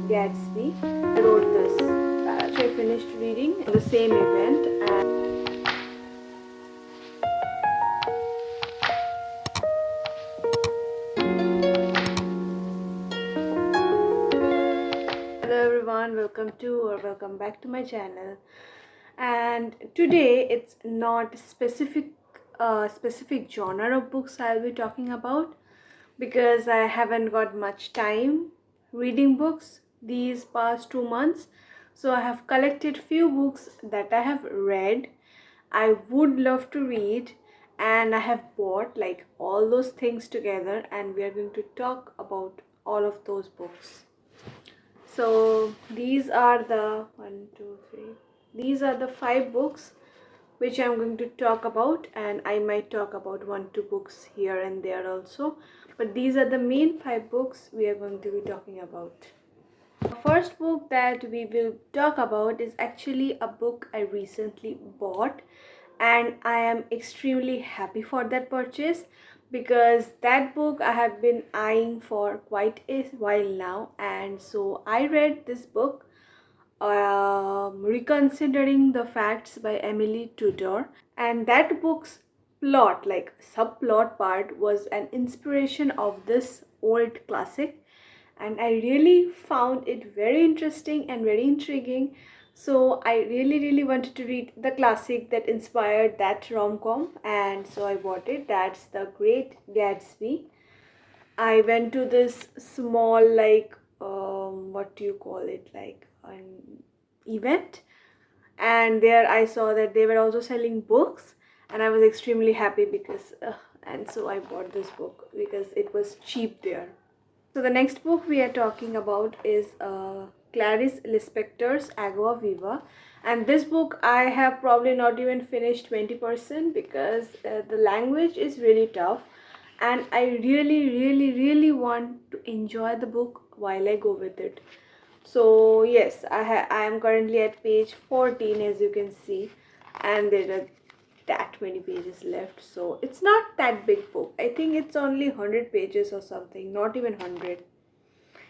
Gatsby. I wrote this paragraph. I finished reading the same event. And hello everyone, welcome back to my channel. And today it's not specific genre of books I'll be talking about, because I haven't got much time reading books these past 2 months. So I have collected few books that I have read, I would love to read, and I have bought, like all those things together, and we are going to talk about all of those books. So these are the these are the 5 books which I'm going to talk about, and I might talk about 1-2 books here and there also, but these are the main 5 books we are going to be talking about. The first book that we will talk about is actually a book I recently bought, and I am extremely happy for that purchase, because that book I have been eyeing for quite a while now. And so I read this book, Reconsidering the Facts by Emily Tudor, and that book's plot, like subplot part, was an inspiration of this old classic, and I really found it very interesting and very intriguing. So I really wanted to read the classic that inspired that rom-com, and so I bought it. That's The Great Gatsby. I went to this small, like, what do you call it, like an event, and there I saw that they were also selling books, and I was extremely happy because and so I bought this book because it was cheap there. So the next book we are talking about is Clarice Lispector's Agua Viva, and this book I have probably not even finished 20% because the language is really tough, and I really want to enjoy the book while I go with it. So yes, I am currently at page 14, as you can see, and there are that many pages left. So it's not that big book. I think it's only 100 pages or something, not even 100.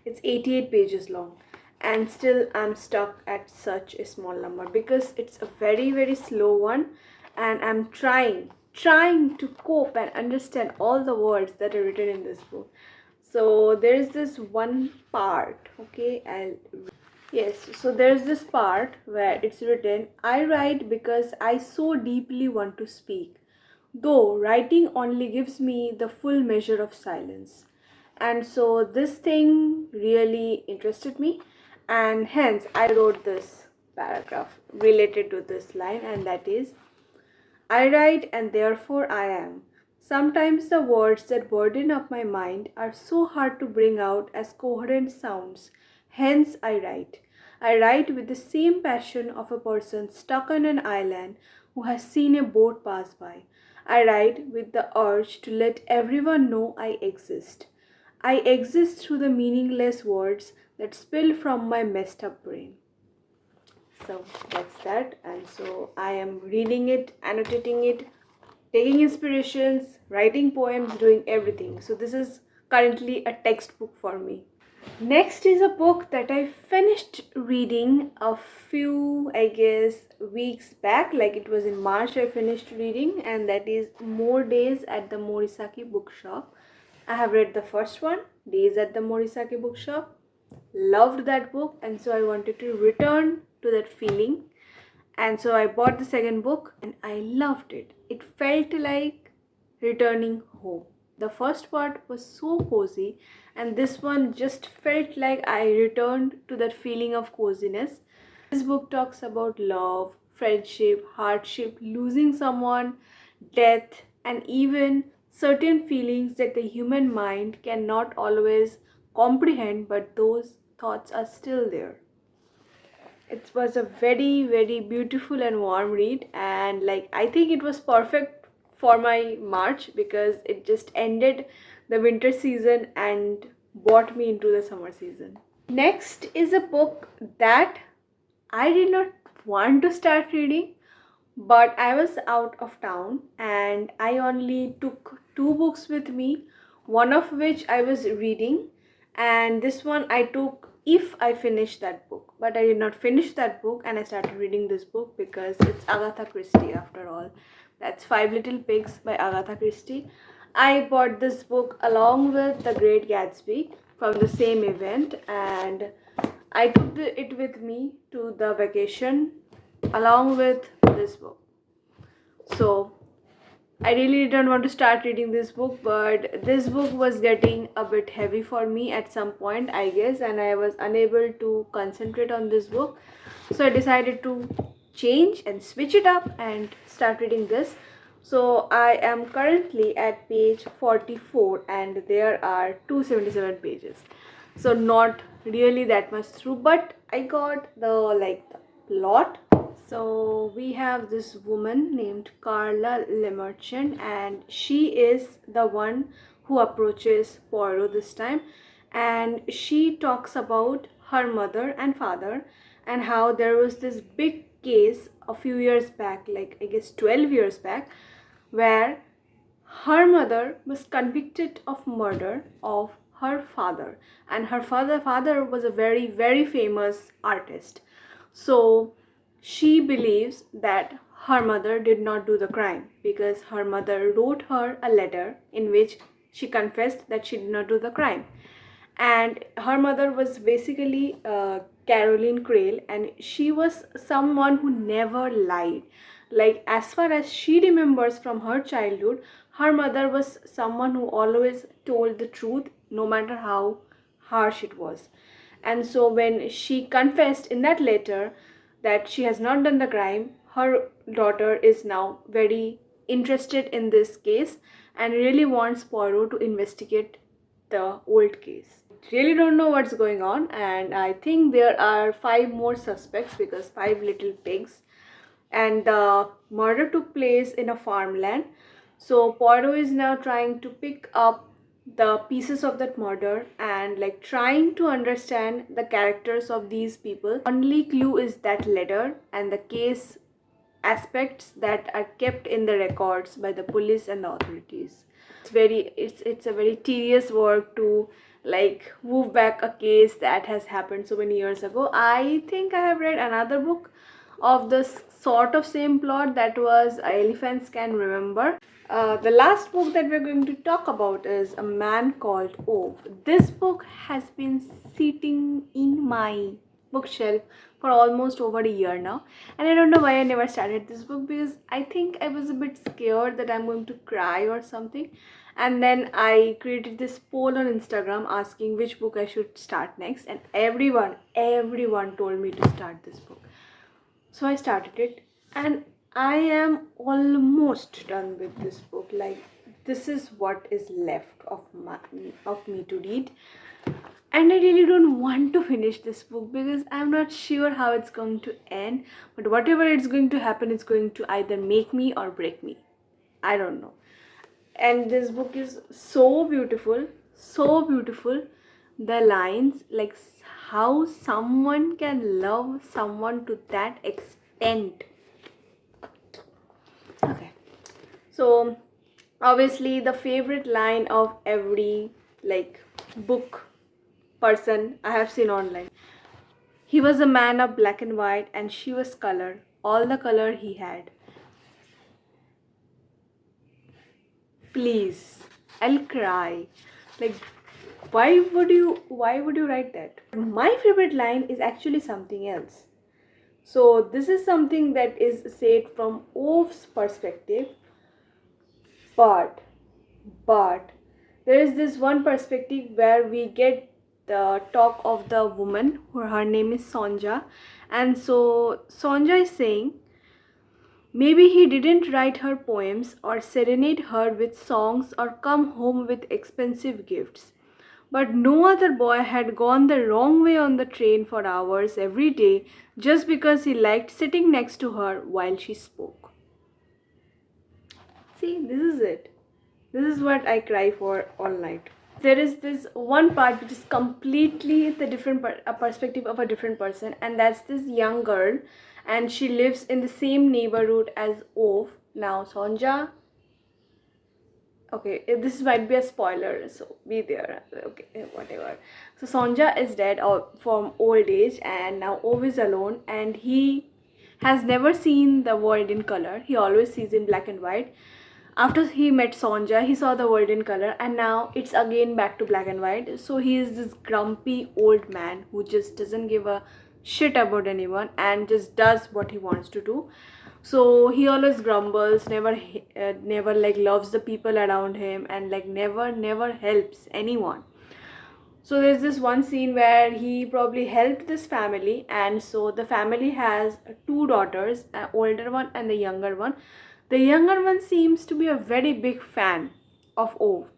It's 88 pages long, and still I'm stuck at such a small number because it's a very slow one, and I'm trying to cope and understand all the words that are written in this book. So there is this one part, okay, yes, so there's this part where it's written, I write because I so deeply want to speak, though writing only gives me the full measure of silence. And so this thing really interested me, and hence I wrote this paragraph related to this line, and that is, I write and therefore I am. Sometimes the words that burden up my mind are so hard to bring out as coherent sounds. Hence I write. I write with the same passion of a person stuck on an island who has seen a boat pass by. I write with the urge to let everyone know I exist. I exist through the meaningless words that spill from my messed up brain. So that's that, and so I am reading it, annotating it, taking inspirations, writing poems, doing everything. So this is currently a textbook for me. Next is a book that I finished reading a few, I guess, weeks back, like it was in March I finished reading, and that is More Days at the Morisaki Bookshop. I have read the first one, Days at the Morisaki Bookshop, loved that book, and so I wanted to return to that feeling, and so I bought the second book and I loved it. It felt like returning home. The first part was so cozy, and this one just felt like I returned to that feeling of coziness. This book talks about love, friendship, hardship, losing someone, death, and even certain feelings that the human mind cannot always comprehend, but those thoughts are still there. It was a very beautiful and warm read, and like I think it was perfect for my March because it just ended the winter season and brought me into the summer season. Next is a book that I did not want to start reading, but I was out of town and I only took 2 books with me, one of which I was reading, and this one I took if I finish that book. But I did not finish that book, and I started reading this book because it's Agatha Christie after all. That's Five Little Pigs by Agatha Christie. I bought this book along with The Great Gatsby from the same event, and I took it with me to the vacation along with this book. So I really didn't want to start reading this book, but this book was getting a bit heavy for me at some point, I guess, and I was unable to concentrate on this book. So I decided to change and switch it up and start reading this. So I am currently at page 44 and there are 277 pages. So not really that much through, but I got the plot. So we have this woman named Carla Lemerchant, and she is the one who approaches Poirot this time, and she talks about her mother and father and how there was this big case a few years back, like I guess 12 years back, where her mother was convicted of murder of her father, and her father was a very famous artist. So she believes that her mother did not do the crime because her mother wrote her a letter in which she confessed that she did not do the crime. And her mother was basically Caroline Crail, and she was someone who never lied. Like, as far as she remembers from her childhood, her mother was someone who always told the truth, no matter how harsh it was. And so when she confessed in that letter that she has not done the crime, her daughter is now very interested in this case and really wants Poirot to investigate the old case. Really don't know what's going on, and I think there are 5 more suspects because 5 little pigs, and the murder took place in a farmland. So Poirot is now trying to pick up the pieces of that murder and like trying to understand the characters of these people. Only clue is that letter and the case aspects that are kept in the records by the police and the authorities. It's a very tedious work to like move back a case that has happened so many years ago. I think I have read another book of this sort of same plot, that was Elephants Can Remember. The last book that we're going to talk about is A Man Called Ove. This book has been sitting in my bookshelf for almost over a year now, and I don't know why I never started this book, because I think I was a bit scared that I'm going to cry or something. And then I created this poll on Instagram asking which book I should start next, and everyone told me to start this book. So I started it, and I am almost done with this book. Like, this is what is left of me to read, and I really don't want to finish this book because I'm not sure how it's going to end. But whatever it's going to happen, it's going to either make me or break me. I don't know. And this book is so beautiful, so beautiful. The lines, like how someone can love someone to that extent. Okay, so obviously the favorite line of every like book person I have seen online: he was a man of black and white and she was color, all the color he had. Please, I'll cry. Like, why would you write that? My favorite line is actually something else. So this is something that is said from Ove's perspective, but but there is this one perspective where we get the talk of the woman, who her name is Sonja, and so Sonja is saying maybe he didn't write her poems or serenade her with songs or come home with expensive gifts. But no other boy had gone the wrong way on the train for hours every day just because he liked sitting next to her while she spoke. See, this is it. This is what I cry for all night. There is this one part which is completely the a perspective of a different person, and that's this young girl, and she lives in the same neighborhood as Ove. Now Sonja, Okay, this might be a spoiler, so be there. Okay, whatever. So Sonja is dead from old age, and now Ove is alone, and he has never seen the world in color. He always sees in black and white. After he met Sonja, he saw the world in color, and now it's again back to black and white. So he is this grumpy old man who just doesn't give a shit about anyone and just does what he wants to do. So he always grumbles, never like loves the people around him, and like never helps anyone. So there's this one scene where he probably helped this family, and so the family has two daughters, an older one and the younger one. The younger one seems to be a very big fan of Ove.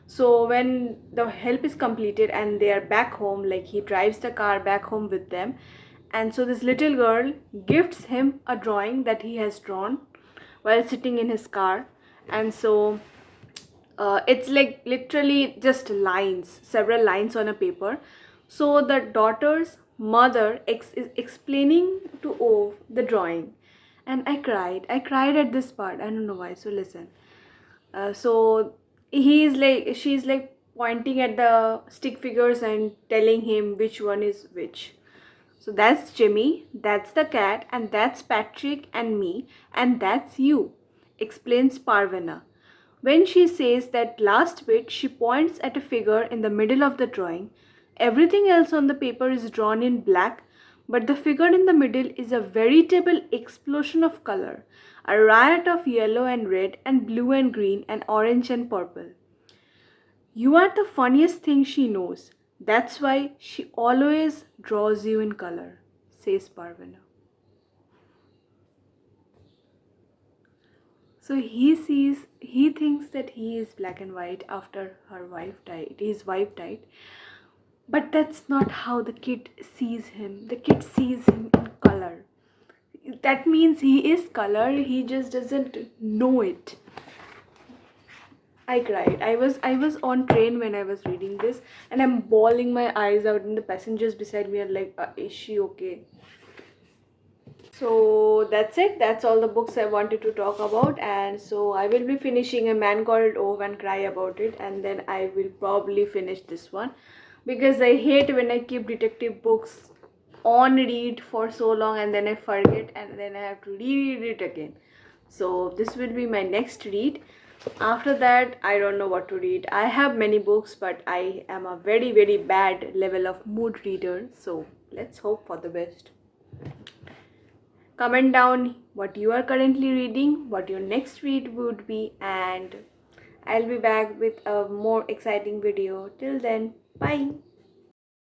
So when the help is completed and they are back home, like he drives the car back home with them, and so this little girl gifts him a drawing that he has drawn while sitting in his car. And so it's like literally just lines, several lines on a paper. So the daughter's mother is explaining to Ove the drawing, and I cried at this part. I don't know why, so listen. So she's like pointing at the stick figures and telling him which one is which. So that's Jimmy, that's the cat, and that's Patrick and me, and that's you, explains Parvana. When she says that last bit, she points at a figure in the middle of the drawing. Everything else on the paper is drawn in black, but the figure in the middle is a veritable explosion of color, a riot of yellow and red and blue and green and orange and purple. You are the funniest thing she knows. That's why she always draws you in color, says Parvana. So he thinks that he is black and white after his wife died. But that's not how the kid sees him. The kid sees him in color. That means he is color, he just doesn't know it. I cried. I was on train when I was reading this, and I'm bawling my eyes out, and the passengers beside me are like, is she okay? So that's it. That's all the books I wanted to talk about. And so I will be finishing A Man Called Ove and cry about it. And then I will probably finish this one. Because I hate when I keep detective books on read for so long and then I forget and then I have to reread it again. So this will be my next read. After that, I don't know what to read. I have many books, but I am a very bad level of mood reader. So let's hope for the best. Comment down what you are currently reading, what your next read would be, and I'll be back with a more exciting video. Till then, bye.